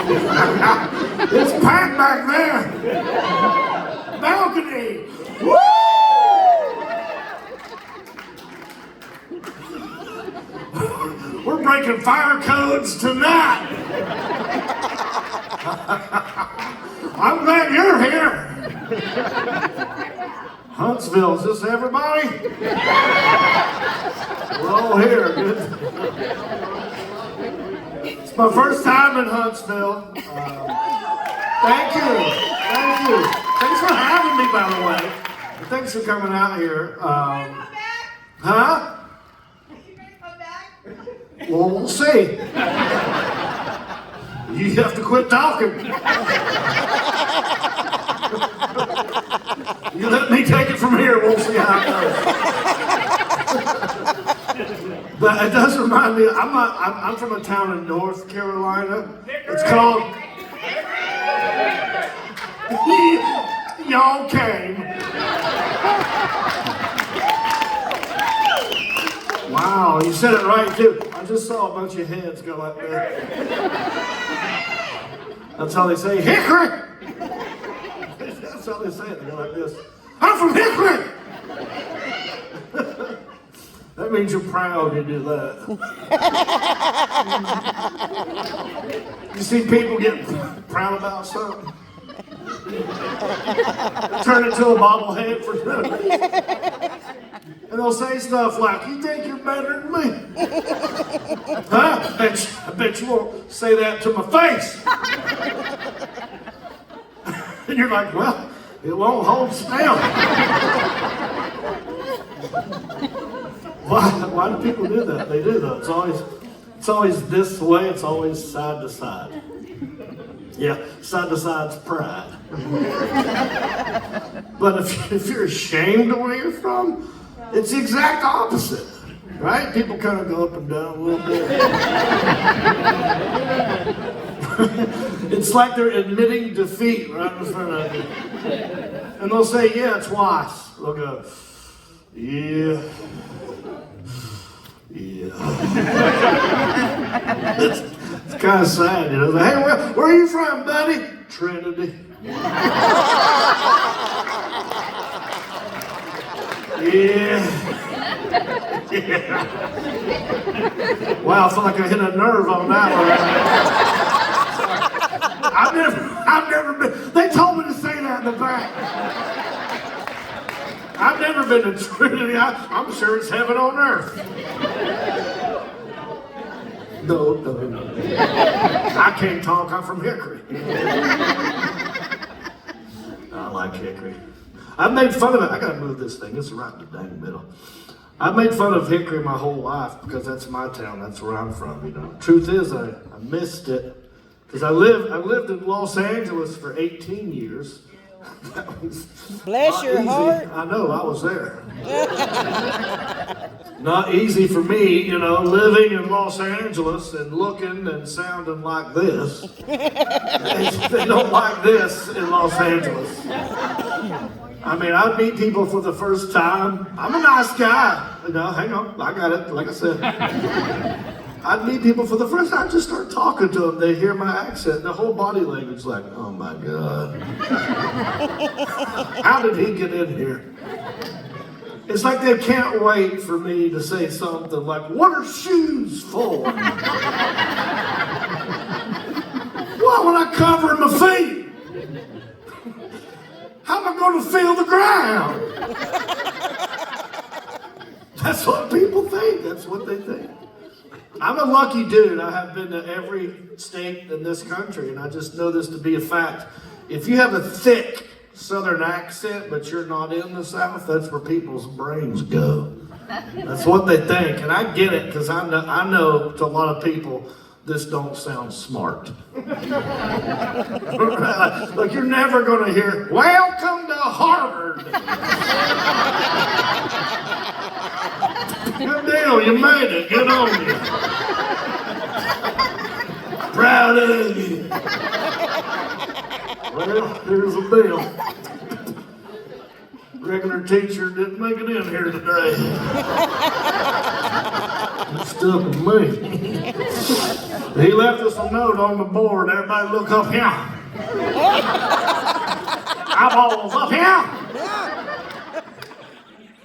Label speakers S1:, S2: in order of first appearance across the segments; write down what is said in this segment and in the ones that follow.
S1: It's packed back there. Balcony. Woo! We're breaking fire codes tonight. I'm glad you're here. Huntsville, is this everybody? We're all here. Good. It's my first time in Huntsville. Thank you. Thanks for having me, by the way. Thanks for coming out here. Huh? Well, we'll see. You have to quit talking. You let me take it from here, we'll see how it goes. But it does remind me, I'm from a town in North Carolina. It's called... Y'all came. Wow, you said it right too. I just saw a bunch of heads go like that. That's how they say Hickory. That's how they say it. They go like this. I'm from Hickory. That means you're proud to do that. You see people get proud about something. Turn it to a bobblehead for no reason. And they'll say stuff like, you think you're better than me? Huh? I bet you won't say that to my face. And you're like, well, it won't hold still. Why do people do that? They do that. It's always this way, it's always side to side. Yeah, side to side's pride. But if you're ashamed of where you're from, it's the exact opposite, right? People kind of go up and down a little bit. It's like they're admitting defeat right in front of you. And they'll say, yeah, twice. They'll go, yeah. It's kind of sad, you know. Hey, where are you from, buddy? Trinity. Yeah. Wow, I feel like I hit a nerve on that one. I've never been. They told me to say that in the back. I've never been to Trinity. I'm sure it's heaven on earth. No. I can't talk. I'm from Hickory. I like Hickory. I've made fun of it. I gotta move this thing. It's right in the dang middle. I've made fun of Hickory my whole life because that's my town. That's where I'm from. You know. Truth is, I missed it because I lived in Los Angeles for 18 years.
S2: Bless your heart.
S1: I know. I was there. Not easy for me, you know, living in Los Angeles and looking and sounding like this. They don't like this in Los Angeles. I mean, I'd meet people for the first time. I'm a nice guy. No, hang on. I got it. Like I said. I'd meet people for the first time. I'd just start talking to them. They hear my accent. The whole body language like, oh my God. How did he get in here? It's like they can't wait for me to say something like, what are shoes for? Why would I cover my feet? How am I going to feel the ground? That's what people think. That's what they think. I'm a lucky dude. I have been to every state in this country, and I just know this to be a fact. If you have a thick Southern accent, but you're not in the South, that's where people's brains go. That's what they think, and I get it, because I know to a lot of people, this don't sound smart. Like you're never going to hear, welcome to Harvard. Good deal, you made it. Good on you. Proud of you. Well, here's the deal. Regular teacher didn't make it in here today. It stuck with me. He left us a note on the board. Everybody look up here. Eyeballs up here.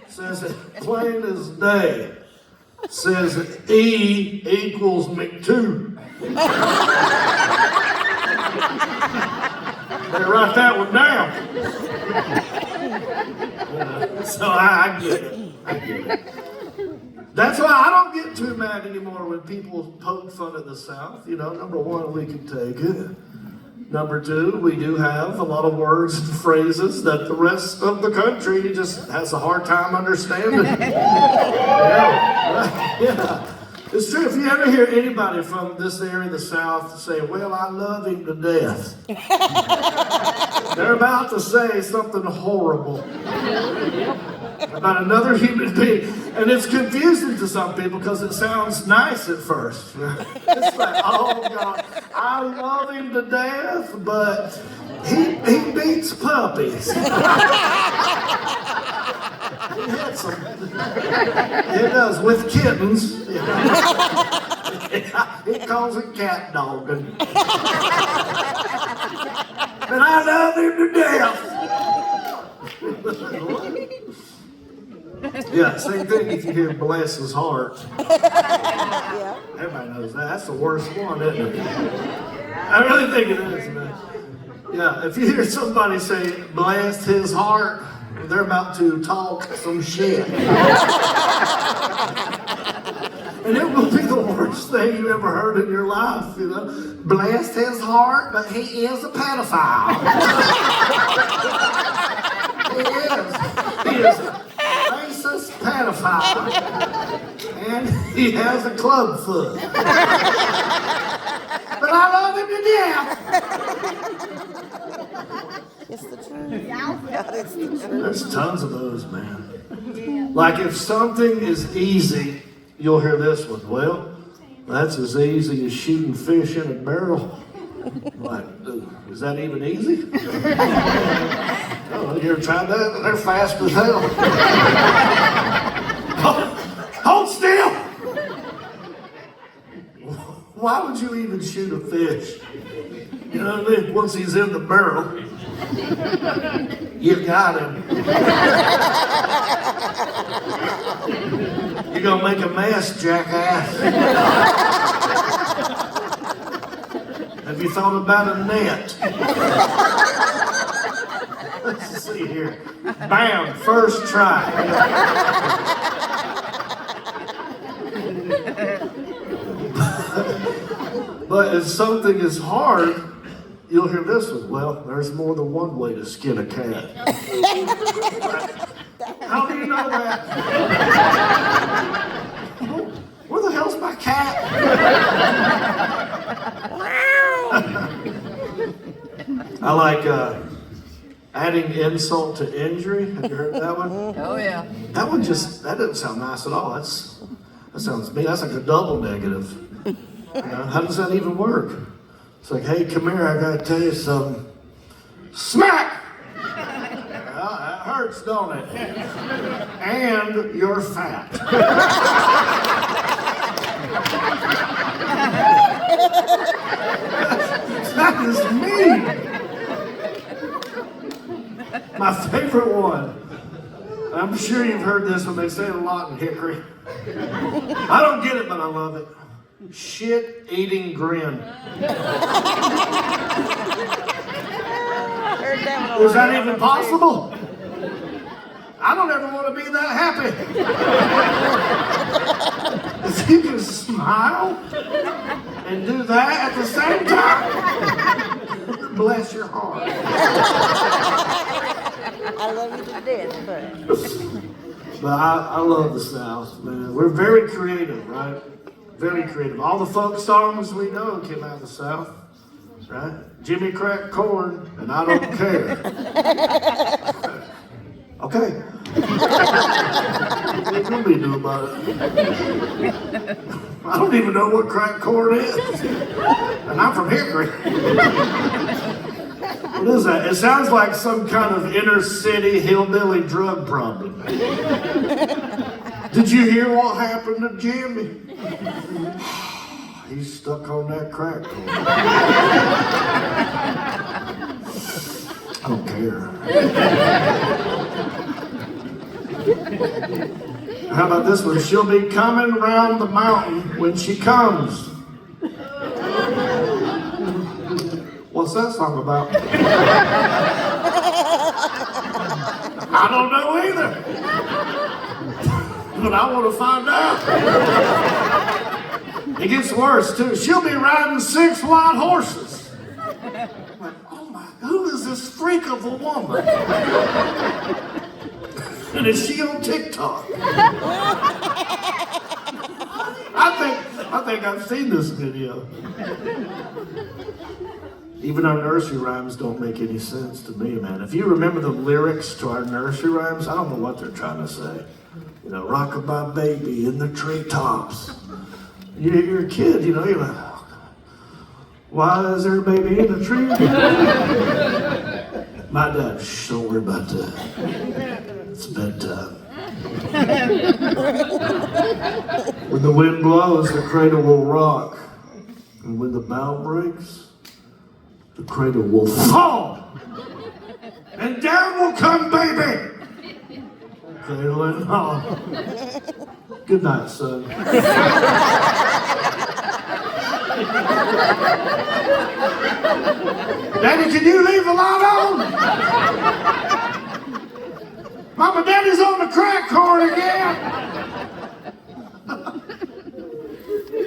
S1: Says it plain as day. Says E equals McTwo. They write that one down. So I get it. I get it. That's why I don't get too mad anymore when people poke fun at the South. You know, number one, we can take it. Number two, we do have a lot of words and phrases that the rest of the country just has a hard time understanding. Yeah. It's true. If you ever hear anybody from this area of the South say, well, I love him to death, they're about to say something horrible about another human being. And it's confusing to some people because it sounds nice at first. It's like, oh God, I love him to death, but he beats puppies. It does, with kittens. He calls it cat dogging. And I love him to death. Yeah, same thing if you hear bless his heart.
S2: Yeah.
S1: Everybody knows that. That's the worst one, isn't it? I really think it is, man. Yeah, if you hear somebody say bless his heart, they're about to talk some shit. And it will be the worst thing you ever heard in your life, you know. Bless his heart, but he is a pedophile. He is a racist pedophile. And he has a club foot. But I love him to death.
S2: It's the truth. God, it's the truth.
S1: There's tons of those, man. Like if something is easy, you'll hear this one. Well, that's as easy as shooting fish in a barrel. Like, is that even easy? Oh, you ever tried that? They're fast as hell. Hold still! Why would you even shoot a fish? You know what I mean? Once he's in the barrel, you got him. You're gonna make a mess, jackass. Have you thought about a net? Let's see here. Bam, first try. But if something is hard, you'll hear this one. Well, there's more than one way to skin a cat. How do you know that? Where the hell's my cat? I like adding insult to injury. Have you heard that one?
S3: Oh yeah.
S1: That one that doesn't sound nice at all. That sounds mean. That's like a double negative. You know, how does that even work? It's like, hey, come here, I gotta tell you something. Smack! Well, that hurts, don't it? And you're fat. That is mean. My favorite one. I'm sure you've heard this one. They say it a lot in Hickory. I don't get it, but I love it. Shit-eating grin. Is that even possible? I don't ever want to be that happy. If you can smile and do that at the same time, bless your heart.
S2: I love you to death,
S1: But I love the South, man. We're very creative, right? Very creative. All the folk songs we know came out of the South, right? Jimmy cracked corn, and I don't care. Okay. What can we do about it? I don't even know what cracked corn is. And I'm from Hickory. What is that? It sounds like some kind of inner city hillbilly drug problem. Did you hear what happened to Jimmy? He's stuck on that crack cord. I don't care. How about this one? She'll be coming round the mountain when she comes. What's that song about? I don't know either. But I want to find out. It gets worse too. She'll be riding 6 white horses. I'm like, oh my, who is this freak of a woman? And is she on TikTok? I think I've seen this video. Even our nursery rhymes don't make any sense to me, man. If you remember the lyrics to our nursery rhymes, I don't know what they're trying to say. You know, rock-a-bye baby in the treetops. You're a kid, you know, you're like, oh, why is there a baby in the tree? My dad, shh, don't worry about that. It's bedtime. When the wind blows, the cradle will rock. And when the bough breaks, the cradle will fall. And down will come baby. Cradle and all. Good night, son. Daddy, can you leave the light on? Mama, Daddy's on the crack cord again.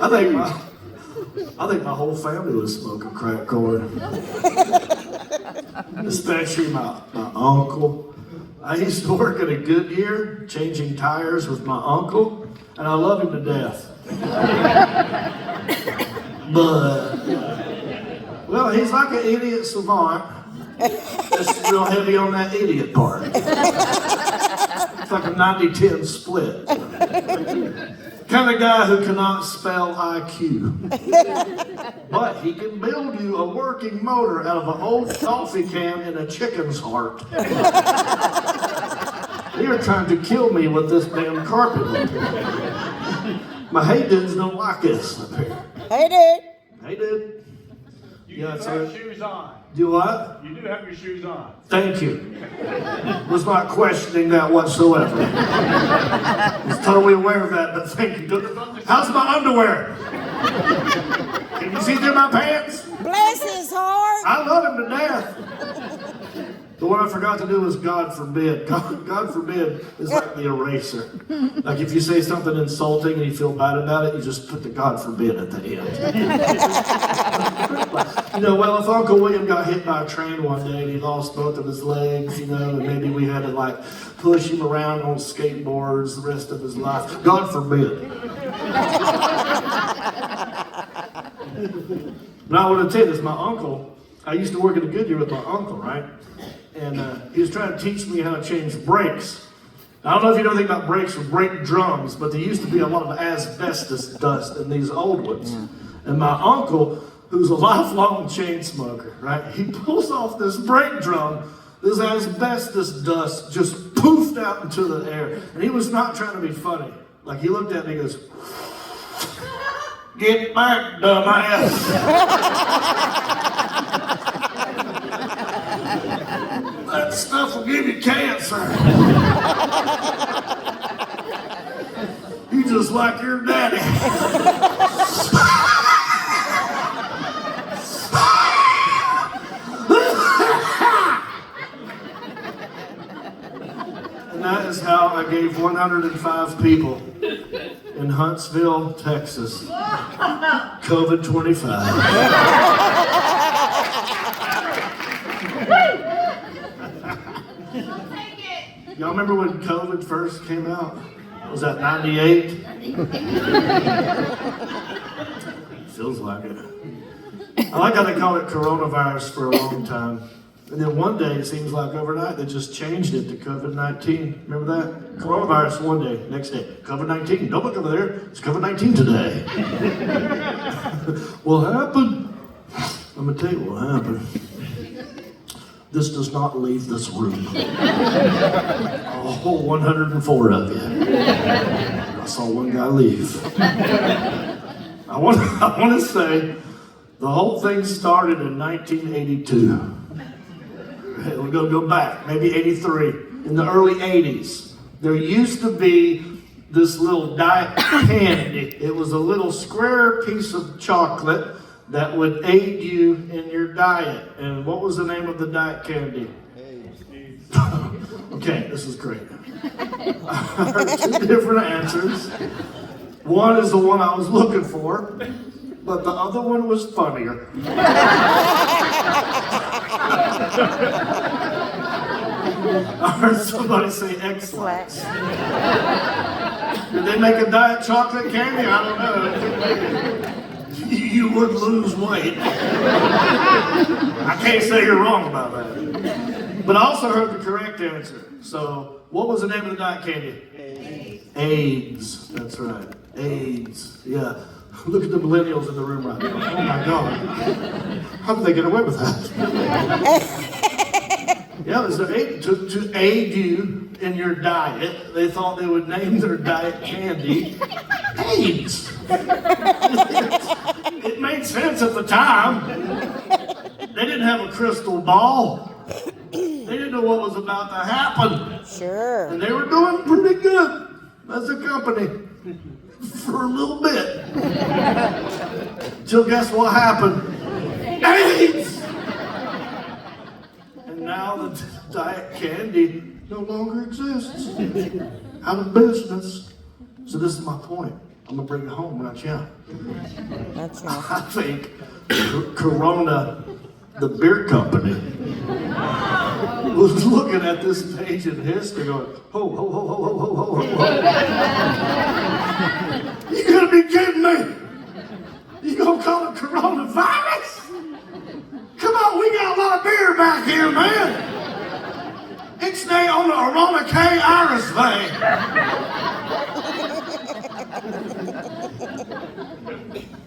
S1: I think my whole family was smoking crack cord. Especially my uncle. I used to work at a Goodyear, changing tires with my uncle, and I love him to death. But, well, he's like an idiot savant. Just real heavy on that idiot part. It's like a 90-10 split. Kind of guy who cannot spell IQ. But he can build you a working motor out of an old coffee can and a chicken's heart. You're trying to kill me with this damn carpet. My hey dudes don't like this up here.
S2: Hey, dude.
S1: Hey dude.
S3: You do have shoes on.
S1: Do what?
S3: You do have your shoes on.
S1: Thank you. Was not questioning that whatsoever. Was totally aware of that, but thank you. How's my underwear? Can you see through my pants?
S2: Bless his heart.
S1: I love him to death. But what I forgot to do was God forbid. God forbid is like the eraser. Like if you say something insulting and you feel bad about it, you just put the God forbid at the end. You know, well, if Uncle William got hit by a train one day and he lost both of his legs, you know, and maybe we had to like push him around on skateboards the rest of his life. God forbid. But I want to tell you this, my uncle, I used to work at a Goodyear with my uncle, right? And he was trying to teach me how to change brakes. Now, I don't know if you know anything about brakes or brake drums, but there used to be a lot of asbestos dust in these old ones. And my uncle, who's a lifelong chain smoker, right? He pulls off this brake drum, this asbestos dust just poofed out into the air. And he was not trying to be funny. Like he looked at me and he goes, "Get back, dumbass." That stuff will give you cancer. You just like your daddy. And that is how I gave 105 people in Huntsville, Texas, COVID-25. Y'all remember when COVID first came out? Was that 98? Feels like it. I like how they called it coronavirus for a long time. And then one day, it seems like overnight, they just changed it to COVID-19. Remember that? Coronavirus one day, next day, COVID-19. Don't look over there, it's COVID-19 today. What happened? I'm gonna tell you what happened. This does not leave this room. A whole 104 of you. I saw one guy leave. I I want to say the whole thing started in 1982. We're going to go back, maybe 83. In the early 80s, there used to be this little diet candy. It was a little square piece of chocolate that would aid you in your diet. And what was the name of the diet candy? Okay, this is great. I heard two different answers. One is the one I was looking for, but the other one was funnier. I heard somebody say X-Lax. Did they make a diet chocolate candy? I don't know. You would lose weight. I can't say you're wrong about that. But I also heard the correct answer. So, what was the name of the diet candy? AIDS. That's right. AIDS. Yeah. Look at the millennials in the room right now. Oh my God. How did they get away with that? Yeah, there's to aid you in your diet. They thought they would name their diet candy AIDS. It made sense at the time. They didn't have a crystal ball. They didn't know what was about to happen.
S2: Sure.
S1: And they were doing pretty good as a company for a little bit. Till guess what happened? AIDS! And now the diet candy no longer exists. Out of business. So this is my point. I'm gonna bring it home right now.
S2: That's right.
S1: I think Corona, the beer company, was looking at this page in history going, ho, ho, ho, ho, ho, ho, ho, ho. You gotta be kidding me! You gonna call it coronavirus? Come on, we got a lot of beer back here, man! It's named on the Arona K. Iris vein.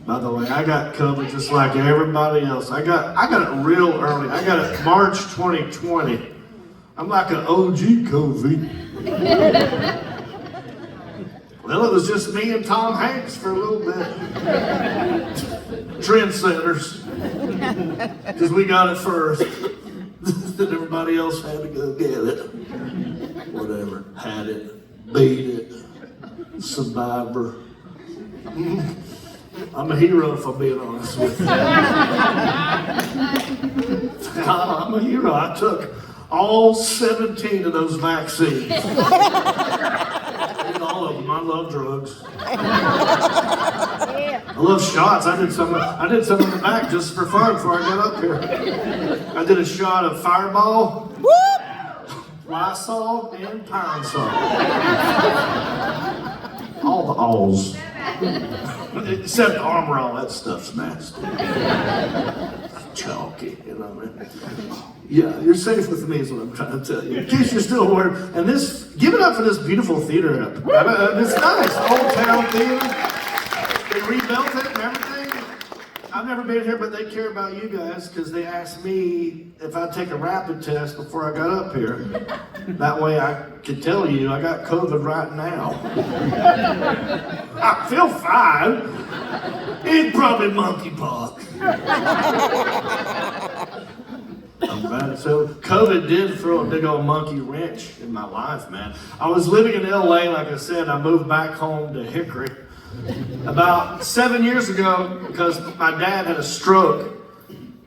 S1: By the way, I got COVID just like everybody else. I got it real early. I got it March 2020. I'm like an OG COVID. Well, it was just me and Tom Hanks for a little bit. Trendsetters. Because we got it first. Then everybody else had to go get it. Whatever. Had it. Beat it. Survivor. I'm a hero if I'm being honest with you. I'm a hero. I took all 17 of those vaccines. And all of them. I love drugs. I love shots. I did some in the back just for fun before I got up here. I did a shot of Fireball, Lysol, and Pine Sol. All the alls. Except Armor All, that stuff's nasty. Chalky, you know what I mean? Yeah, you're safe with me is what I'm trying to tell you. In case you're still worried. And this, give it up for this beautiful theater up. It's nice, Old Town Theater. They rebuilt it and everything. I've never been here, but they care about you guys because they asked me if I'd take a rapid test before I got up here. That way I could tell you I got COVID right now. I feel fine. It's probably monkeypox. I'm glad. So COVID did throw a big old monkey wrench in my life, man. I was living in LA, like I said. I moved back home to Hickory about 7 years ago because my dad had a stroke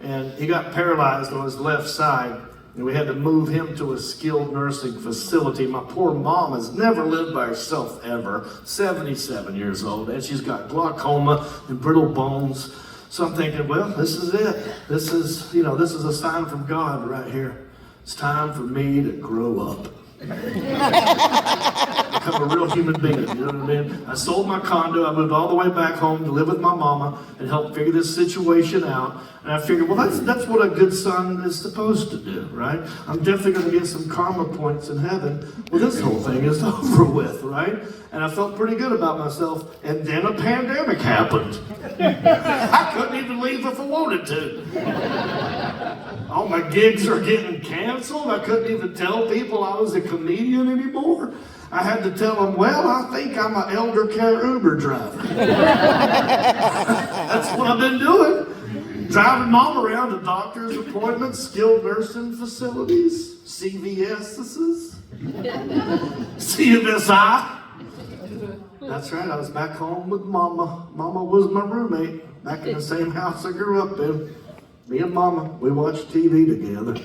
S1: and he got paralyzed on his left side. And we had to move him to a skilled nursing facility. My poor mom has never lived by herself ever, 77 years old, and she's got glaucoma and brittle bones. So I'm thinking, well, this is it. This is a sign from God right here. It's time for me to grow up. Become a real human being, you know what I mean? I sold my condo, I moved all the way back home to live with my mama and help figure this situation out. And I figured, well, that's what a good son is supposed to do, right? I'm definitely going to get some karma points in heaven. Well, this whole thing is over with, right? And I felt pretty good about myself. And then a pandemic happened. I couldn't even leave if I wanted to. All my gigs are getting canceled. I couldn't even tell people I was a comedian anymore. I had to tell them, well, I think I'm an elder care Uber driver. That's what I've been doing. Driving mom around to doctor's appointments, skilled nursing facilities, CVS's, CFSI. That's right, I was back home with Mama. Mama was my roommate, back in the same house I grew up in. Me and Mama, we watched TV together.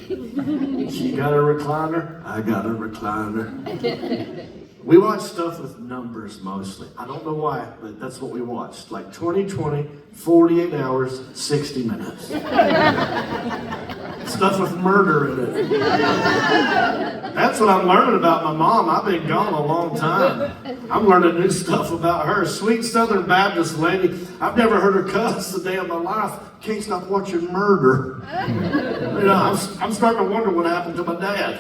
S1: She got a recliner, I got a recliner. We watched stuff with numbers mostly. I don't know why, but that's what we watched. Like 20/20, 48 hours, 60 minutes. Stuff with murder in it. That's what I'm learning about my mom. I've been gone a long time. I'm learning new stuff about her. Sweet Southern Baptist lady. I've never heard her cuss a day of my life. Can't stop watching murder. You know, I'm starting to wonder what happened to my dad.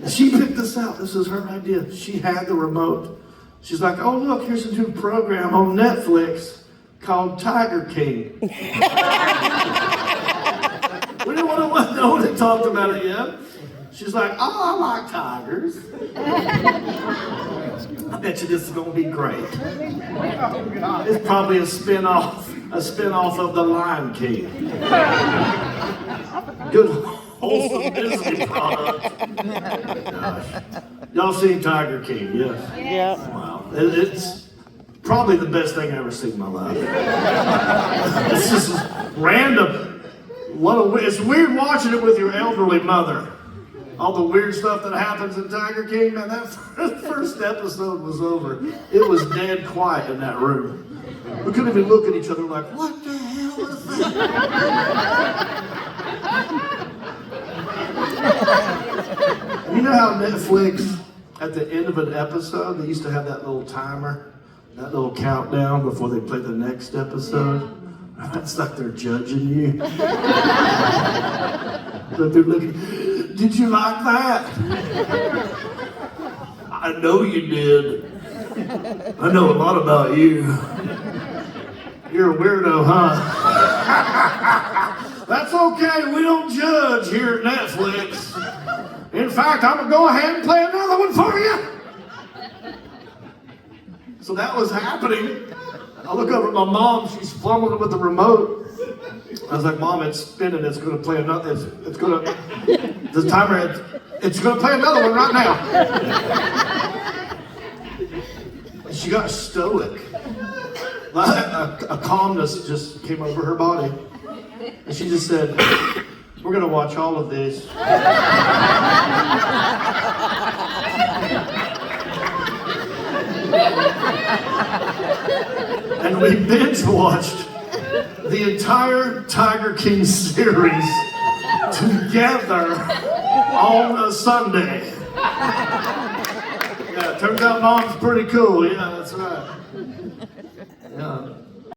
S1: She picked this out. This is her idea. She had the remote. She's like, oh, look, here's a new program on Netflix called Tiger King. We didn't want to know they talked about it yet. She's like, oh, I like tigers. I bet you this is going to be great. It's probably a spin-off of The Lion King. Good, wholesome Disney product. Gosh. Y'all seen Tiger King, yes?
S2: Yeah.
S1: Wow. It's probably the best thing I ever seen in my life. It's just random. It's weird watching it with your elderly mother. All the weird stuff that happens in Tiger King, man, that first episode was over. It was dead quiet in that room. We couldn't even look at each other like, what the hell is that? You know how Netflix, at the end of an episode, they used to have that little timer, that little countdown before they play the next episode? That's like they're judging you. But they're looking, did you like that? I know you did. I know a lot about you. You're a weirdo, huh? That's okay, we don't judge here at Netflix. In fact, I'm gonna go ahead and play another one for you. So that was happening. I look over at my mom, she's fumbling with the remote. I was like, Mom, it's spinning, it's gonna play another, it's gonna play another one right now. And she got stoic. A calmness just came over her body. And she just said, we're gonna watch all of these. And we binge watched the entire Tiger King series together on a Sunday. Yeah, it turns out Mom's pretty cool. Yeah, that's right. Yeah.